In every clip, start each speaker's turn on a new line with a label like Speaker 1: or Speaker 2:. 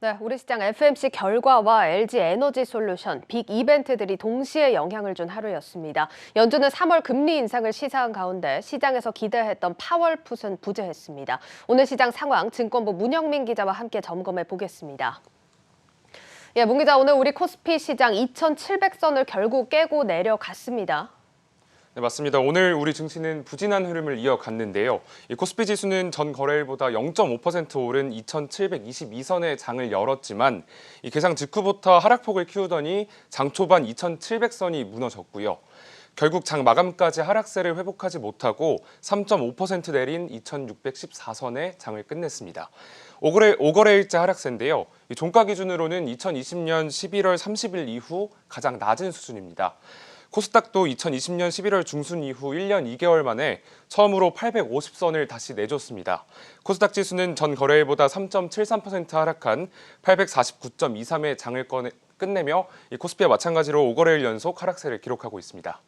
Speaker 1: 네, 우리 시장 FMC 결과와 LG 에너지 솔루션, 빅 이벤트들이 동시에 영향을 준 하루였습니다. 연준은 3월 금리 인상을 시사한 가운데 시장에서 기대했던 파월풋은 부재했습니다. 오늘 시장 상황 증권부 문영민 기자와 함께 점검해 보겠습니다. 예, 문 기자, 오늘 우리 코스피 시장 2,700선을 결국 깨고 내려갔습니다.
Speaker 2: 네, 맞습니다. 오늘 우리 증시는 부진한 흐름을 이어갔는데요. 이 코스피 지수는 전 거래일보다 0.5% 오른 2,722선의 장을 열었지만 이 개장 직후부터 하락폭을 키우더니 장 초반 2,700선이 무너졌고요. 결국 장 마감까지 하락세를 회복하지 못하고 3.5% 내린 2,614선의 장을 끝냈습니다. 5거래일째 하락세인데요. 종가 기준으로는 2020년 11월 30일 이후 가장 낮은 수준입니다. 코스닥도 2020년 11월 중순 이후 1년 2개월 만에 처음으로 850선을 다시 내줬습니다. 코스닥 지수는 전 거래일보다 3.73% 하락한 849.23의 장을 끝내며 코스피와 마찬가지로 5거래일 연속 하락세를 기록하고 있습니다.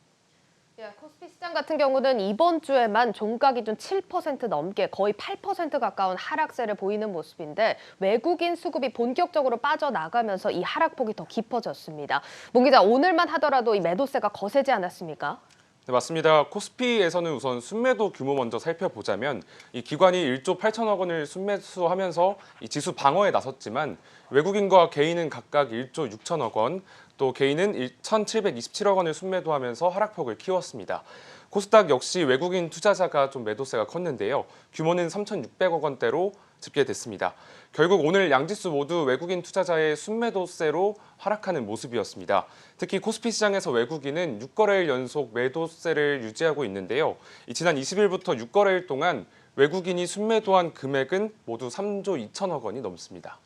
Speaker 1: 예, 코스피 시장 같은 경우는 이번 주에만 종가 기준 7% 넘게 거의 8% 가까운 하락세를 보이는 모습인데 외국인 수급이 본격적으로 빠져나가면서 이 하락폭이 더 깊어졌습니다. 문 기자, 오늘만 하더라도 이 매도세가 거세지 않았습니까?
Speaker 2: 네, 맞습니다. 코스피에서는 우선 순매도 규모 먼저 살펴보자면 이 기관이 1조 8천억 원을 순매수하면서 이 지수 방어에 나섰지만 외국인과 개인은 각각 1조 6천억 원, 또 개인은 1,727억 원을 순매도하면서 하락폭을 키웠습니다. 코스닥 역시 외국인 투자자가 좀 매도세가 컸는데요. 규모는 3,600억 원대로 집계됐습니다. 결국 오늘 양지수 모두 외국인 투자자의 순매도세로 하락하는 모습이었습니다. 특히 코스피 시장에서 외국인은 6거래일 연속 매도세를 유지하고 있는데요. 지난 20일부터 6거래일 동안 외국인이 순매도한 금액은 모두 3조 2천억 원이 넘습니다.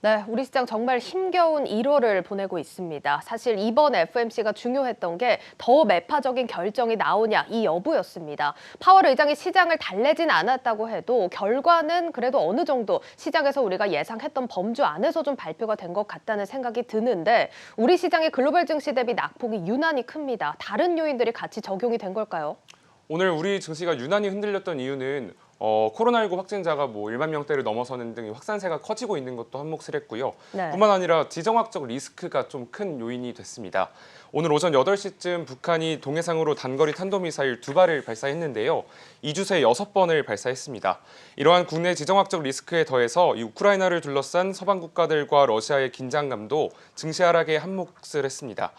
Speaker 1: 네, 우리 시장 정말 힘겨운 1월을 보내고 있습니다. 사실 이번 FMC가 중요했던 게 더 매파적인 결정이 나오냐 이 여부였습니다. 파월 의장이 시장을 달래진 않았다고 해도 결과는 그래도 어느 정도 시장에서 우리가 예상했던 범주 안에서 좀 발표가 된 것 같다는 생각이 드는데 우리 시장의 글로벌 증시 대비 낙폭이 유난히 큽니다. 다른 요인들이 같이 적용이 된 걸까요?
Speaker 2: 오늘 우리 증시가 유난히 흔들렸던 이유는 코로나19 확진자가 1만 명대를 넘어서는 등 확산세가 커지고 있는 것도 한몫을 했고요.
Speaker 1: 네.
Speaker 2: 뿐만 아니라 지정학적 리스크가 좀 큰 요인이 됐습니다. 오늘 오전 8시쯤 북한이 동해상으로 단거리 탄도미사일 2발을 발사했는데요. 2주 새 6번을 발사했습니다. 이러한 국내 지정학적 리스크에 더해서 이 우크라이나를 둘러싼 서방 국가들과 러시아의 긴장감도 증시 하락에 한몫을 했습니다.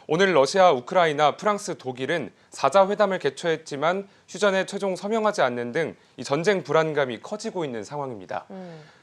Speaker 2: 오늘 러시아, 우크라이나, 프랑스, 독일은 4자 회담을 개최했지만 휴전에 최종 서명하지 않는 등 이 전쟁 불안감이 커지고 있는 상황입니다.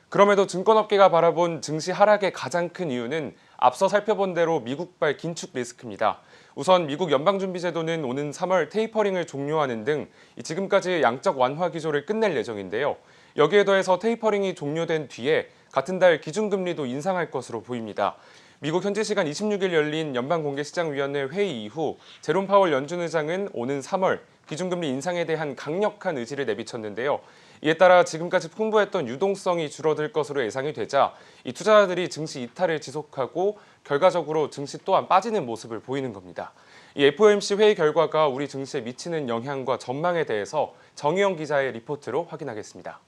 Speaker 2: 그럼에도 증권업계가 바라본 증시 하락의 가장 큰 이유는 앞서 살펴본 대로 미국발 긴축 리스크입니다. 우선 미국 연방준비제도는 오는 3월 테이퍼링을 종료하는 등 지금까지의 양적 완화 기조를 끝낼 예정인데요. 여기에 더해서 테이퍼링이 종료된 뒤에 같은 달 기준금리도 인상할 것으로 보입니다. 미국 현지 시간 26일 열린 연방공개시장위원회 회의 이후 제롬 파월 연준 의장은 오는 3월 기준금리 인상에 대한 강력한 의지를 내비쳤는데요. 이에 따라 지금까지 풍부했던 유동성이 줄어들 것으로 예상이 되자 이 투자자들이 증시 이탈을 지속하고 결과적으로 증시 또한 빠지는 모습을 보이는 겁니다. 이 FOMC 회의 결과가 우리 증시에 미치는 영향과 전망에 대해서 정의영 기자의 리포트로 확인하겠습니다.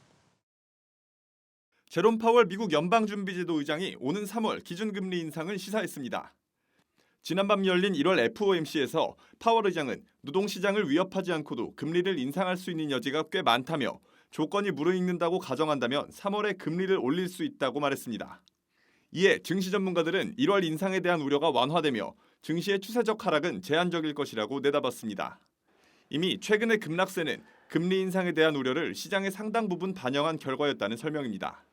Speaker 3: 제롬 파월 미국 연방준비제도 의장이 오는 3월 기준금리 인상을 시사했습니다. 지난밤 열린 1월 FOMC에서 파월 의장은 노동시장을 위협하지 않고도 금리를 인상할 수 있는 여지가 꽤 많다며 조건이 무르익는다고 가정한다면 3월에 금리를 올릴 수 있다고 말했습니다. 이에 증시 전문가들은 1월 인상에 대한 우려가 완화되며 증시의 추세적 하락은 제한적일 것이라고 내다봤습니다. 이미 최근의 급락세는 금리 인상에 대한 우려를 시장의 상당 부분 반영한 결과였다는 설명입니다.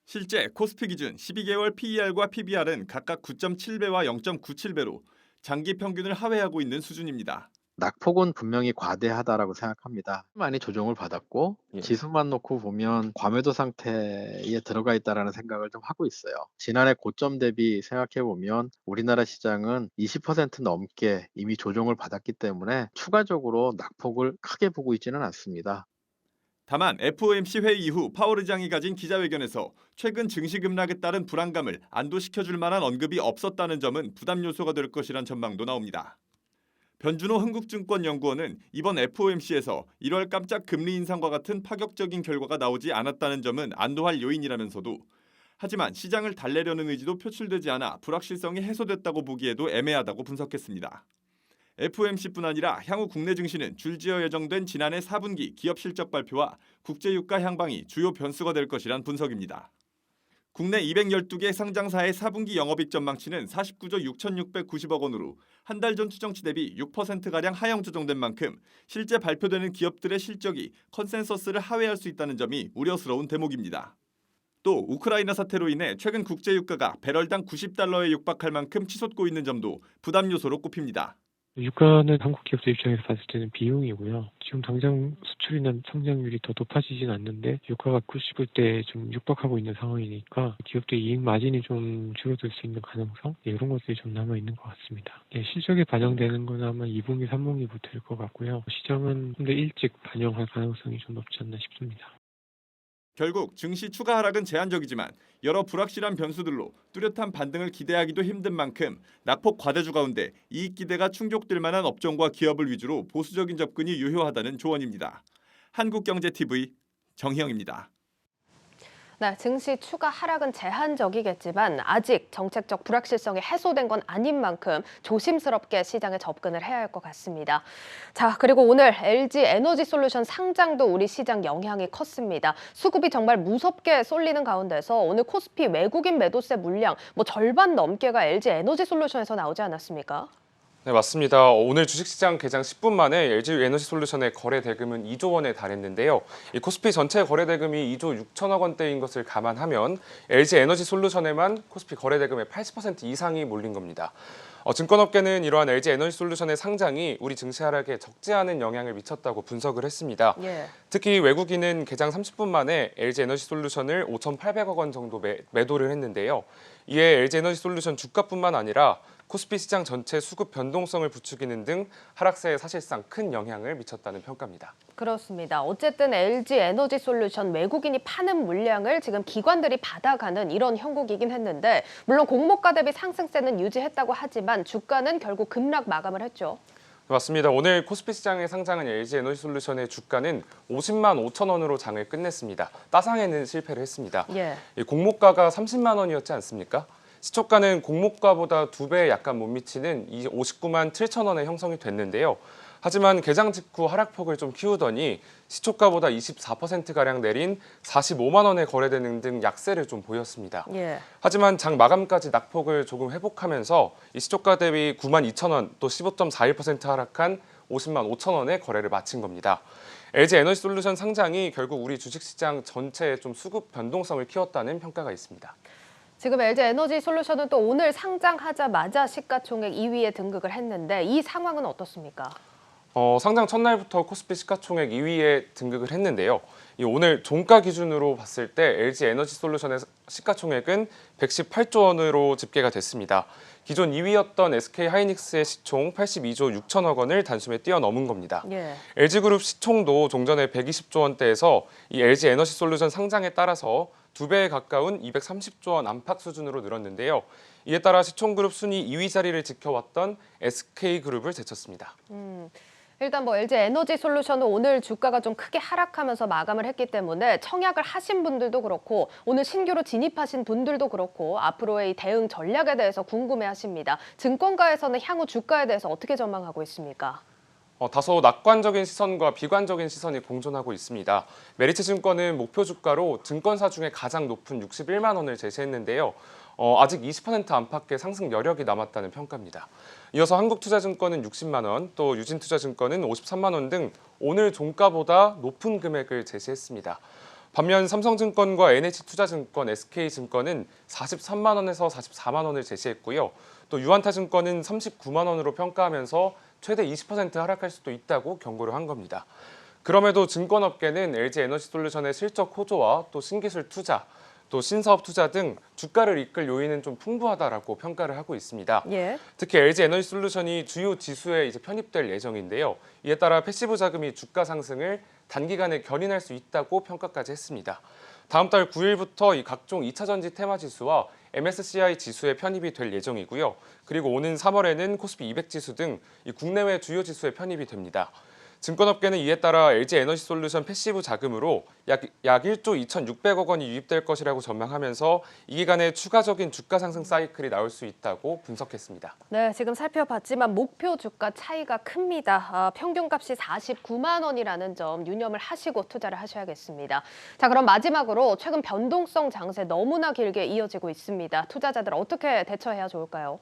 Speaker 3: 실제 코스피 기준 12개월 PER과 PBR은 각각 9.7배와 0.97배로 장기 평균을 하회하고 있는 수준입니다.
Speaker 4: 낙폭은 분명히 과대하다라고 생각합니다. 많이 조정을 받았고 지수만 놓고 보면 과매도 상태에 들어가 있다라는 생각을 좀 하고 있어요. 지난해 고점 대비 생각해 보면 우리나라 시장은 20% 넘게 이미 조정을 받았기 때문에 추가적으로 낙폭을 크게 보고 있지는 않습니다.
Speaker 3: 다만 FOMC 회의 이후 파월 의장이 가진 기자회견에서 최근 증시 급락에 따른 불안감을 안도시켜줄 만한 언급이 없었다는 점은 부담 요소가 될 것이란 전망도 나옵니다. 변준호 흥국증권연구원은 이번 FOMC에서 1월 깜짝 금리 인상과 같은 파격적인 결과가 나오지 않았다는 점은 안도할 요인이라면서도 하지만 시장을 달래려는 의지도 표출되지 않아 불확실성이 해소됐다고 보기에도 애매하다고 분석했습니다. FOMC뿐 아니라 향후 국내 증시는 줄지어 예정된 지난해 4분기 기업 실적 발표와 국제유가 향방이 주요 변수가 될 것이란 분석입니다. 국내 212개 상장사의 4분기 영업이익 전망치는 49조 6,690억 원으로 한 달 전 추정치 대비 6%가량 하향 조정된 만큼 실제 발표되는 기업들의 실적이 컨센서스를 하회할 수 있다는 점이 우려스러운 대목입니다. 또 우크라이나 사태로 인해 최근 국제유가가 배럴당 90달러에 육박할 만큼 치솟고 있는 점도 부담 요소로 꼽힙니다.
Speaker 5: 유가는 한국 기업들 입장에서 봤을 때는 비용이고요. 지금 당장 수출이나 성장률이 더 높아지진 않는데 유가가 90일 때 좀 육박하고 있는 상황이니까 기업들 이익 마진이 좀 줄어들 수 있는 가능성 이런 것들이 좀 남아 있는 것 같습니다. 실적에 반영되는 건 아마 2분기, 3분기부터일 것 같고요. 시장은 좀 더 일찍 반영할 가능성이 좀 높지 않나 싶습니다.
Speaker 3: 결국 증시 추가 하락은 제한적이지만 여러 불확실한 변수들로 뚜렷한 반등을 기대하기도 힘든 만큼 낙폭 과대주 가운데 이익 기대가 충족될 만한 업종과 기업을 위주로 보수적인 접근이 유효하다는 조언입니다. 한국경제TV 정희영입니다.
Speaker 1: 네, 증시 추가 하락은 제한적이겠지만 아직 정책적 불확실성이 해소된 건 아닌 만큼 조심스럽게 시장에 접근을 해야 할 것 같습니다. 자, 그리고 오늘 LG 에너지솔루션 상장도 우리 시장 영향이 컸습니다. 수급이 정말 무섭게 쏠리는 가운데서 오늘 코스피 외국인 매도세 물량 절반 넘게가 LG 에너지솔루션에서 나오지 않았습니까?
Speaker 2: 네, 맞습니다. 오늘 주식시장 개장 10분 만에 LG 에너지솔루션의 거래 대금은 2조 원에 달했는데요. 이 코스피 전체 거래 대금이 2조 6천억 원대인 것을 감안하면 LG 에너지솔루션에만 코스피 거래 대금의 80% 이상이 몰린 겁니다. 증권업계는 이러한 LG 에너지솔루션의 상장이 우리 증시 하락에 적지 않은 영향을 미쳤다고 분석을 했습니다.
Speaker 1: 예.
Speaker 2: 특히 외국인은 개장 30분 만에 LG 에너지솔루션을 5,800억 원 정도 매도를 했는데요. 이에 LG 에너지솔루션 주가뿐만 아니라 코스피 시장 전체 수급 변동성을 부추기는 등 하락세에 사실상 큰 영향을 미쳤다는 평가입니다.
Speaker 1: 그렇습니다. 어쨌든 LG 에너지솔루션 외국인이 파는 물량을 지금 기관들이 받아가는 이런 형국이긴 했는데 물론 공모가 대비 상승세는 유지했다고 하지만 주가는 결국 급락 마감을 했죠.
Speaker 2: 맞습니다. 오늘 코스피 시장에 상장한 LG 에너지솔루션의 주가는 50만 5천 원으로 장을 끝냈습니다. 따상에는 실패를 했습니다.
Speaker 1: 예.
Speaker 2: 공모가가 30만 원이었지 않습니까? 시초가는 공모가보다 2배에 약간 못 미치는 59만 7천 원에 형성이 됐는데요. 하지만 개장 직후 하락폭을 좀 키우더니 시초가보다 24%가량 내린 45만 원에 거래되는 등 약세를 좀 보였습니다.
Speaker 1: 예.
Speaker 2: 하지만 장 마감까지 낙폭을 조금 회복하면서 이 시초가 대비 9만 2천 원 또 15.41% 하락한 50만 5천 원에 거래를 마친 겁니다. LG 에너지솔루션 상장이 결국 우리 주식시장 전체에 좀 수급 변동성을 키웠다는 평가가 있습니다.
Speaker 1: 지금 LG 에너지솔루션은 또 오늘 상장하자마자 시가총액 2위에 등극을 했는데 이 상황은 어떻습니까?
Speaker 2: 상장 첫날부터 코스피 시가총액 2위에 등극을 했는데요. 오늘 종가 기준으로 봤을 때 LG 에너지솔루션의 시가총액은 118조 원으로 집계가 됐습니다. 기존 2위였던 SK하이닉스의 시총 82조 6천억 원을 단숨에 뛰어넘은 겁니다.
Speaker 1: 예.
Speaker 2: LG그룹 시총도 종전에 120조 원대에서 이 LG 에너지솔루션 상장에 따라서 2배에 가까운 230조 원 안팎 수준으로 늘었는데요. 이에 따라 시총그룹 순위 2위 자리를 지켜왔던 SK그룹을 제쳤습니다.
Speaker 1: 일단 LG 에너지솔루션은 오늘 주가가 좀 크게 하락하면서 마감을 했기 때문에 청약을 하신 분들도 그렇고 오늘 신규로 진입하신 분들도 그렇고 앞으로의 이 대응 전략에 대해서 궁금해하십니다. 증권가에서는 향후 주가에 대해서 어떻게 전망하고 있습니까?
Speaker 2: 다소 낙관적인 시선과 비관적인 시선이 공존하고 있습니다. 메리츠증권은 목표 주가로 증권사 중에 가장 높은 61만 원을 제시했는데요. 아직 20% 안팎의 상승 여력이 남았다는 평가입니다. 이어서 한국투자증권은 60만 원, 또 유진투자증권은 53만 원 등 오늘 종가보다 높은 금액을 제시했습니다. 반면 삼성증권과 NH투자증권, SK증권은 43만 원에서 44만 원을 제시했고요. 또 유한타증권은 39만 원으로 평가하면서 최대 20% 하락할 수도 있다고 경고를 한 겁니다. 그럼에도 증권업계는 LG 에너지솔루션의 실적 호조와 또 신기술 투자, 또 신사업 투자 등 주가를 이끌 요인은 좀 풍부하다라고 평가를 하고 있습니다.
Speaker 1: 예.
Speaker 2: 특히 LG 에너지솔루션이 주요 지수에 편입될 예정인데요. 이에 따라 패시브 자금이 주가 상승을 단기간에 견인할 수 있다고 평가까지 했습니다. 다음 달 9일부터 이 각종 2차전지 테마 지수와 MSCI 지수에 편입이 될 예정이고요. 그리고 오는 3월에는 코스피 200 지수 등 이 국내외 주요 지수에 편입이 됩니다. 증권업계는 이에 따라 LG에너지솔루션 패시브 자금으로 약 1조 2,600억 원이 유입될 것이라고 전망하면서 이 기간에 추가적인 주가 상승 사이클이 나올 수 있다고 분석했습니다.
Speaker 1: 네, 지금 살펴봤지만 목표 주가 차이가 큽니다. 평균값이 49만 원이라는 점 유념을 하시고 투자를 하셔야겠습니다. 자, 그럼 마지막으로 최근 변동성 장세 너무나 길게 이어지고 있습니다. 투자자들 어떻게 대처해야 좋을까요?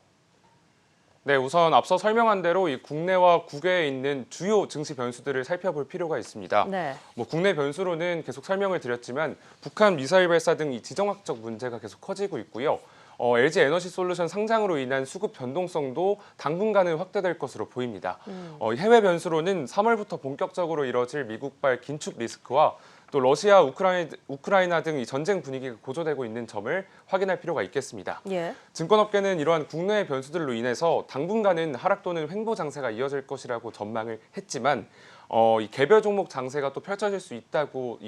Speaker 2: 네, 우선 앞서 설명한 대로 이 국내와 국외에 있는 주요 증시 변수들을 살펴볼 필요가 있습니다.
Speaker 1: 네.
Speaker 2: 국내 변수로는 계속 설명을 드렸지만 북한 미사일 발사 등 이 지정학적 문제가 계속 커지고 있고요. LG에너지솔루션 상장으로 인한 수급 변동성도 당분간은 확대될 것으로 보입니다. 해외 변수로는 3월부터 본격적으로 이뤄질 미국발 긴축 리스크와 또 러시아, 우크라이나 등 이 전쟁 분위기가 고조되고 있는 점을 확인할 필요가 있겠습니다.
Speaker 1: 예.
Speaker 2: 증권업계는 이러한 국내의 변수들로 인해서 당분간은 하락 또는 횡보 장세가 이어질 것이라고 전망을 했지만 이 개별 종목 장세가 또 펼쳐질 수 있다고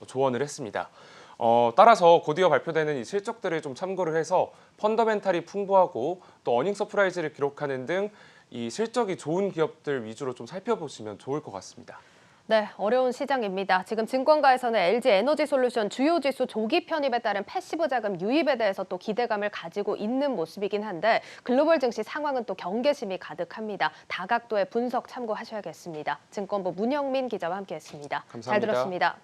Speaker 2: 조언을 했습니다. 따라서 곧이어 발표되는 이 실적들을 좀 참고를 해서 펀더멘탈이 풍부하고 또 어닝 서프라이즈를 기록하는 등 이 실적이 좋은 기업들 위주로 좀 살펴보시면 좋을 것 같습니다.
Speaker 1: 네, 어려운 시장입니다. 지금 증권가에서는 LG에너지솔루션 주요 지수 조기 편입에 따른 패시브 자금 유입에 대해서 또 기대감을 가지고 있는 모습이긴 한데 글로벌 증시 상황은 또 경계심이 가득합니다. 다각도의 분석 참고하셔야겠습니다. 증권부 문영민 기자와 함께했습니다.
Speaker 2: 감사합니다.
Speaker 1: 잘 들었습니다.